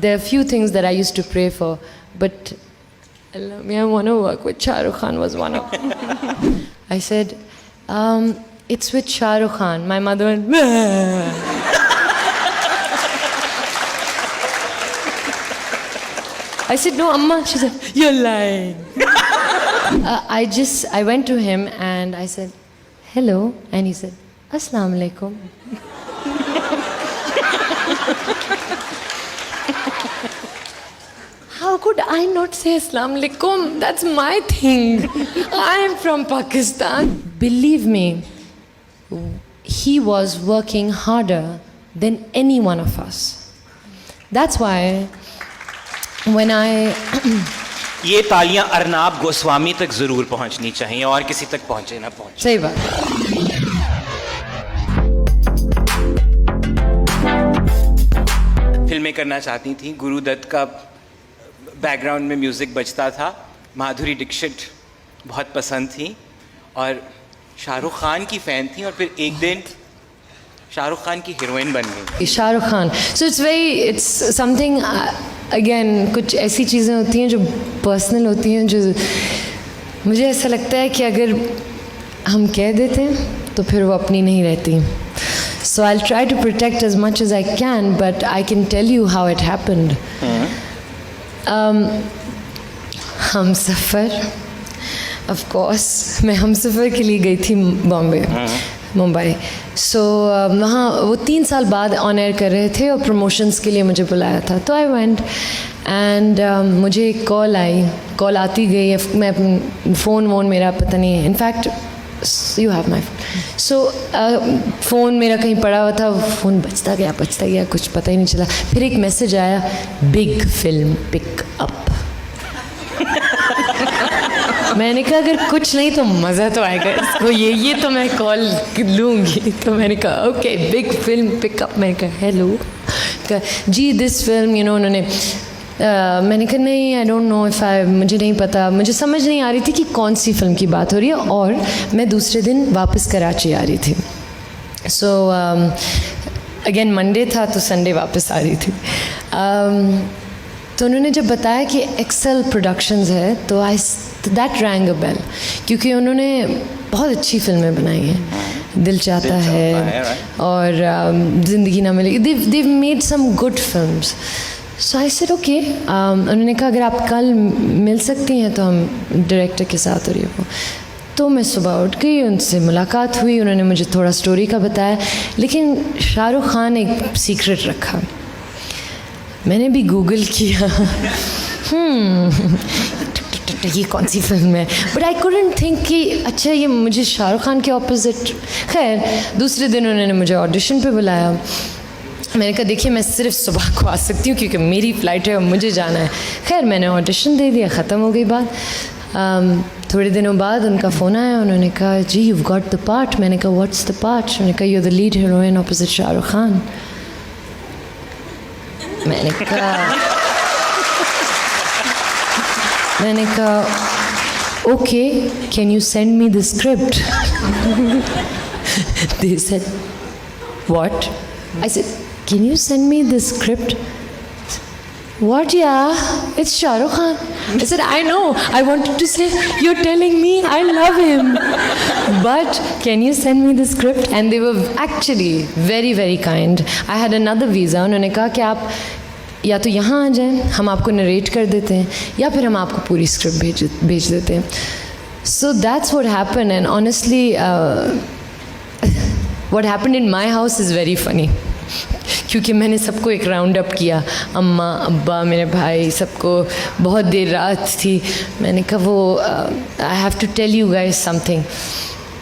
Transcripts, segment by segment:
there are a few things that I used to pray for, but I want to work with Shah Rukh Khan was one of them. I said, it's with Shah Rukh Khan. My mother went, I said, no, Amma. She said, you're lying. I went to him and I said, hello. And he said, Assalamu alaikum. How could I not say Assalamu alaikum? That's my thing. I am from Pakistan. Believe me, he was working harder than any one of us. That's why when I ये तालियां अर्नाब गोस्वामी तक जरूर पहुंचनी चाहिए और किसी तक पहुंचे ना पहुंचे। सही बात। फिल्में करना चाहती थी। गुरुदत्त का बैकग्राउंड में म्यूजिक बजता था, माधुरी दीक्षित बहुत पसंद थी और शाहरुख खान की फैन थी और फिर एक दिन शाहरुख खान की हीरोइन बन गई। Shahrukh Khan, so it's something again, कुछ ऐसी चीज़ें होती हैं जो पर्सनल होती हैं, जो मुझे ऐसा लगता है कि अगर हम कह देते हैं तो फिर वो अपनी नहीं रहती. So I'll try to protect as much as I can, but I can tell you how it happened. Humsafar, of course, मैं हमसफ़र के लिए गई थी मुंबई. So वहाँ वो 3 साल बाद ऑन एयर कर रहे थे और प्रमोशंस के लिए मुझे बुलाया था. तो आई वेंट एंड मुझे एक कॉल आती गई. मैं फ़ोन वोन मेरा पता नहीं है. In fact you have my phone. So phone मेरा कहीं पड़ा हुआ था. फ़ोन बजता गया, कुछ पता ही नहीं चला. फिर एक मैसेज आया, बिग फिल्म पिक अप. मैंने कहा अगर कुछ नहीं तो मज़ा तो आएगा इसको, ये तो मैं कॉल लूँगी. तो मैंने कहा ओके, बिग फिल्म पिकअप. मैंने कहा हेलो. जी दिस फिल्म उन्होंने मैंने कहा नहीं, आई डोंट नो इफ़ मुझे नहीं पता. मुझे समझ नहीं आ रही थी कि कौन सी फ़िल्म की बात हो रही है और मैं दूसरे दिन वापस कराची आ रही थी. सो अगेन मंडे था तो संडे वापस आ रही थी. तो उन्होंने जब बताया कि एक्सेल प्रोडक्शंस है तो दैट रैंग अ बेल, क्योंकि उन्होंने बहुत अच्छी फिल्में बनाई हैं. दिल चाहता है और ज़िंदगी ना मिलेगी. they've made some good films. So I said okay. उन्होंने कहा अगर आप कल मिल सकती हैं तो हम डायरेक्टर के साथ. और ये वो तो मैं सुबह उठ गई, उनसे मुलाकात हुई. उन्होंने मुझे थोड़ा स्टोरी का बताया, लेकिन शाहरुख खान एक सीक्रेट रखा. मैंने भी गूगल किया ये कौन सी फिल्म है, बट आई कुडंट थिंक कि अच्छा ये मुझे शाहरुख खान के ऑपोजिट. खैर दूसरे दिन उन्होंने मुझे ऑडिशन पे बुलाया. मैंने कहा देखिए मैं सिर्फ सुबह को आ सकती हूँ क्योंकि मेरी फ़्लाइट है और मुझे जाना है. खैर मैंने ऑडिशन दे दिया, ख़त्म हो गई बात. थोड़े दिनों बाद उनका फ़ोन आया. उन्होंने कहा जी यू गॉट द पार्ट. मैंने कहा व्हाट्स द पार्ट. उन्होंने कहा you are the lead heroine opposite Shahrukh Khan. मैंने कहा okay, can you send me the script. They said what. I said can you send me the script. What? Yeah, it's Shah Rukh Khan. I said, I know. I wanted to say, you're telling me I love him. But can you send me the script? And they were actually very, very kind. I had another visa. उन्होंने कहा कि आप या तो यहाँ आ जाएं, हम आपको नरेट कर देते हैं, या फिर हम आपको पूरी स्क्रिप्ट भेज देते हैं. So that's what happened. And honestly, what happened in my house is very funny. क्योंकि मैंने सबको एक राउंड अप किया, अम्मा अब्बा मेरे भाई सबको. बहुत देर रात थी. मैंने कहा वो I have to tell you guys something.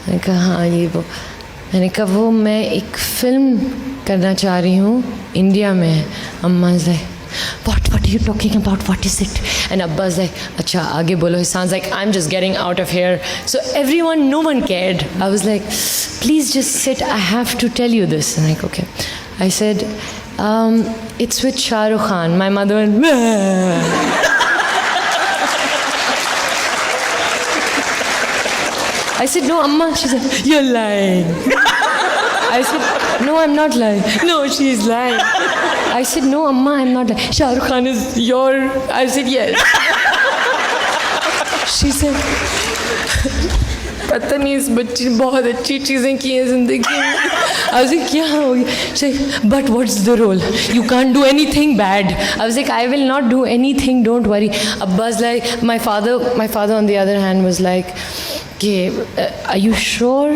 मैंने कहा हाँ ये वो. मैंने कहा वो मैं एक फ़िल्म करना चाह रही हूँ इंडिया में. अम्मा से what are you talking about, what is it? And Abba's like अच्छा आगे बोलो. It sounds like I'm just getting out of here. So everyone, no one cared. I was like please just sit, I have to tell you this. And like okay. I said it's with Shah Rukh Khan. My mother went I said no Amma. She said you're lying. I said, no, I'm not lying. No, she's lying. I said, no, Amma, I'm not lying. Shah Rukh Khan is your... I said, yes. She said, पता नहीं इस बच्ची ने बहुत अच्छी चीज़ें की हैं ज़िंदगी में. I was like, क्या हो गया? She said, but what's the role? You can't do anything bad. I was like, I will not do anything, don't worry. Abba's like, my father on the other hand was like, okay, are you sure?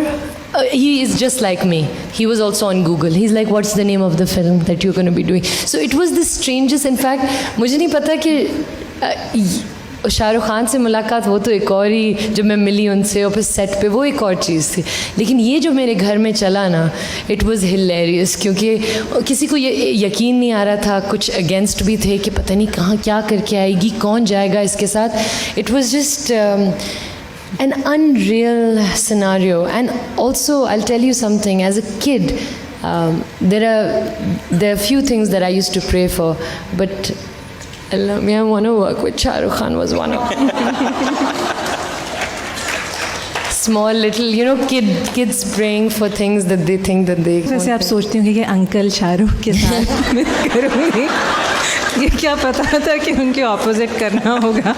He is just like me. He was also on Google. He's like, what's the name of the film that you're going to be doing? So it was the strangest. In fact, मुझे नहीं पता कि शाहरुख खान से मुलाकात वो तो एक और ही, जब मैं मिली उनसे और फिर सेट पे वो एक और चीज़ थी. लेकिन ये जो मेरे घर में चला ना, इट वाज हिलेरियस, क्योंकि किसी को ये यकीन नहीं आ रहा था. कुछ अगेंस्ट भी थे कि पता नहीं कहाँ क्या करके आएगी, कौन जाएगा इसके साथ. It was just an unreal scenario. And also, I'll tell you something, as a kid, there are few things that I used to pray for, but Allah, I want to work with Shah Rukh Khan was one of them. Small little, kids praying for things that they think that they वैसे आप सोचती होंगी कि uncle Shahrukh के साथ मैं करूँगी, ये क्या पता था कि उनके ऑपोजिट करना होगा.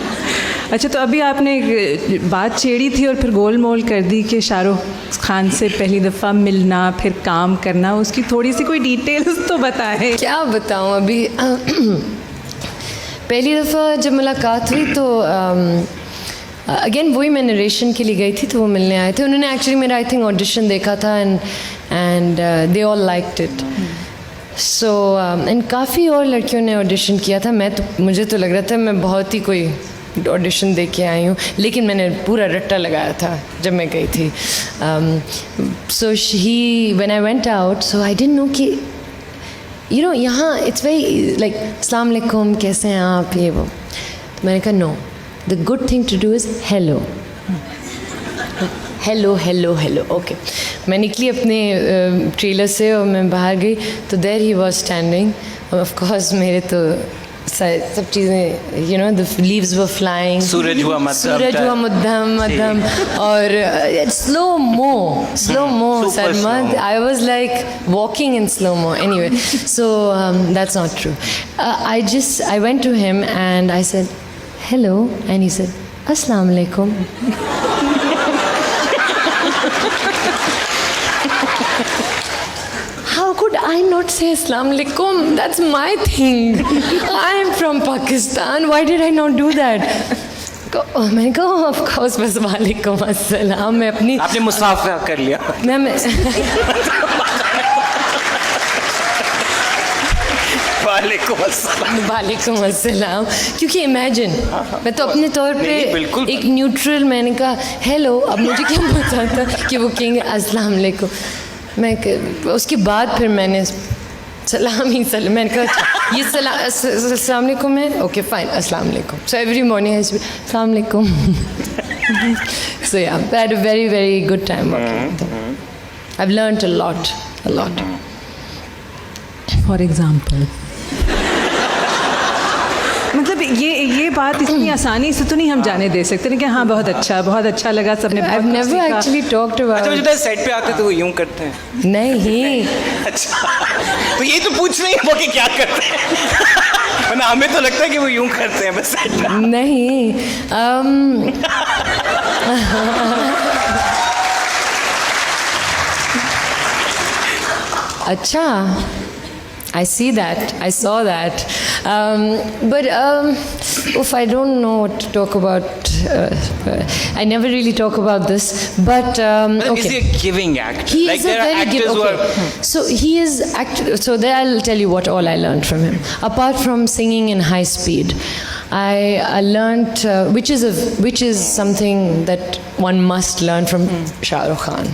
अच्छा, तो अभी आपने एक बात छेड़ी थी और फिर गोल मोल कर दी कि शाहरुख खान से पहली दफ़ा मिलना, फिर काम करना, उसकी थोड़ी सी कोई डिटेल्स तो बताएं. क्या बताऊँ अभी. पहली दफ़ा जब मुलाकात हुई तो अगेन वही मैं नरेशन के लिए गई थी, तो वो मिलने आए थे. उन्होंने एक्चुअली मेरा आई थिंक ऑडिशन देखा था and they all liked it. So and काफ़ी और लड़कियों ने ऑडिशन किया था. मुझे तो लग रहा था मैं बहुत ही कोई ऑडिशन दे के आई हूँ, लेकिन मैंने पूरा रट्टा लगाया था जब मैं गई थी. So he when I went out, so I didn't know कि यहाँ इट्स वेरी लाइक अस्सलाम वालेकुम, कैसे हैं आप, ये वो. तो मैंने कहा no, the good thing to do is hello hello hello hello. Okay, मैं निकली अपने ट्रेलर से और मैं बाहर गई तो there he was standing. Of course मेरे तो सब चीज़ें, द लीव्स वर फ्लाइंग, सूरज हुआ मध्यम और स्लो मो सरमद. I was like walking in slow mo. Anyway, so that's not true. I went to him and I said hello and he said अस्सलाम वालेकुम. How could I not say Assalamu alaikum? That's my thing. I am from Pakistan. Why did I not do that? मैंने कहा of course बस वालेकुम अस्सलाम. मैं अपनी आपने मुसाफा कर लिया. मैं वालेकुम अस्सलाम. क्योंकि इमेजिन, मैं तो अपने तौर पे एक न्यूट्रल, मैंने कहा हेलो. अब मुझे क्या पता था कि वो कहेंगे अस्सलाम वालेकुम. मैं उसके बाद फिर मैंने मैंने कहा ये अस्सलाम वालेकुम है. ओके फाइन, अस्सलाम वालेकुम. सो एवरी मॉर्निंग आई से अस्सलाम वालेकुम. सो या, I had a very very good time working. I have learned a lot. For example, मतलब ये बात इतनी आसानी से तो नहीं हम जाने दे सकते कि हाँ बहुत अच्छा लगा, सबने. I've never actually talked about. अच्छा, मुझे सेट पे आते तो वो यूं करते हैं. नहीं. अच्छा, तो ये तो पूछ नहीं वो कि क्या करते हैं. वरना हमें तो लगता है कि वो यूं करते हैं बस सेट पे. नहीं. अच्छा, I see that. I saw that. But I don't know what to talk about. I never really talk about this. But okay. Is he a giving actor? He like is there a are very actors who are. So he is So there I'll tell you what all I learned from him. Apart from singing in high speed, I learned which is something that one must learn from Shah Rukh Khan.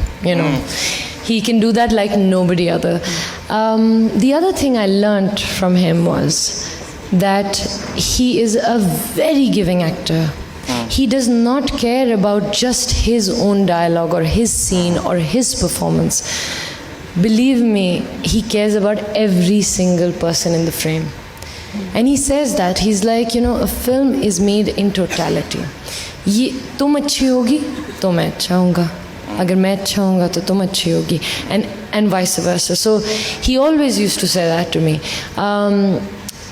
He can do that like nobody other. The other thing I learned from him was that he is a very giving actor. He does not care about just his own dialogue or his scene or his performance. Believe me, he cares about every single person in the frame. And he says that. He's like, a film is made in totality. ये तुम अच्छी होगी तो मैं अच्छा होऊंगा, अगर मैं अच्छा होऊंगा तो तुम अच्छी होगी, and vice versa. So he always used to say that to me.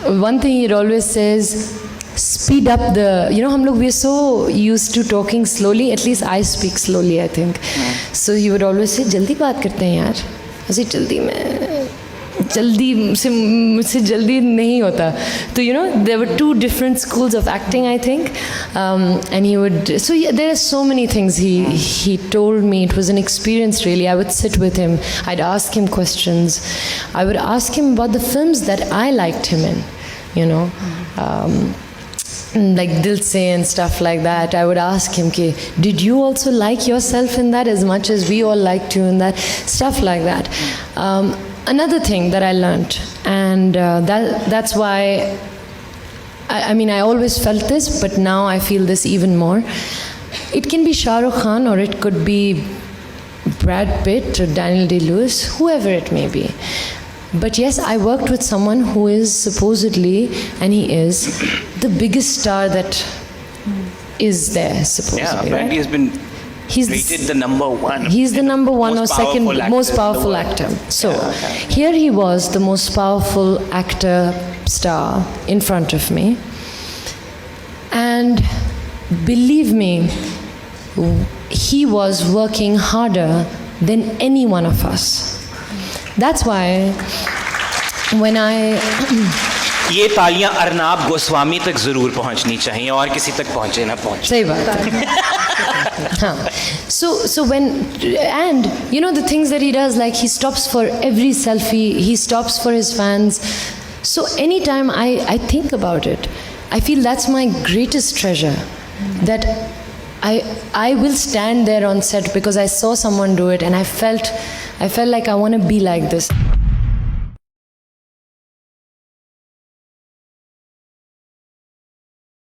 One thing he'd always says, speed up the, हम लोग, we're so used to talking slowly, at least I speak slowly, I think. So he would always say, जल्दी बात करते हैं यार, ऐसे मुझसे जल्दी नहीं होता. तो there were two different schools of acting, I think, and he would, so yeah, there are so many things he told me. It was an experience, really. I would sit with him, I'd ask him questions, I would ask him about the films that I liked him in, like Dil Se and stuff like that. I would ask him, did you also like yourself in that as much as we all liked you in that? Stuff like that. Another thing that I learned, and that's why, I mean, I always felt this, but now I feel this even more. It can be Shah Rukh Khan, or it could be Brad Pitt or Daniel Day-Lewis, whoever it may be. But yes, I worked with someone who is supposedly, and he is, the biggest star that is there, supposedly. Yeah, apparently right? he's been rated the number one. He's the number one or second most powerful actor. So here he was, the most powerful actor star in front of me. And believe me, he was working harder than any one of us. That's why when ये तालियां अर्नाब गोस्वामी तक जरूर पहुंचनी चाहिए, और किसी तक पहुंचे ना पहुंचे. सही बात है. हाँ. So when, and the things that he does, like he stops for every selfie, he stops for his fans. So anytime I think about it, I feel that's my greatest treasure, that I will stand there on set because I saw someone do it and I felt like I want to be like this.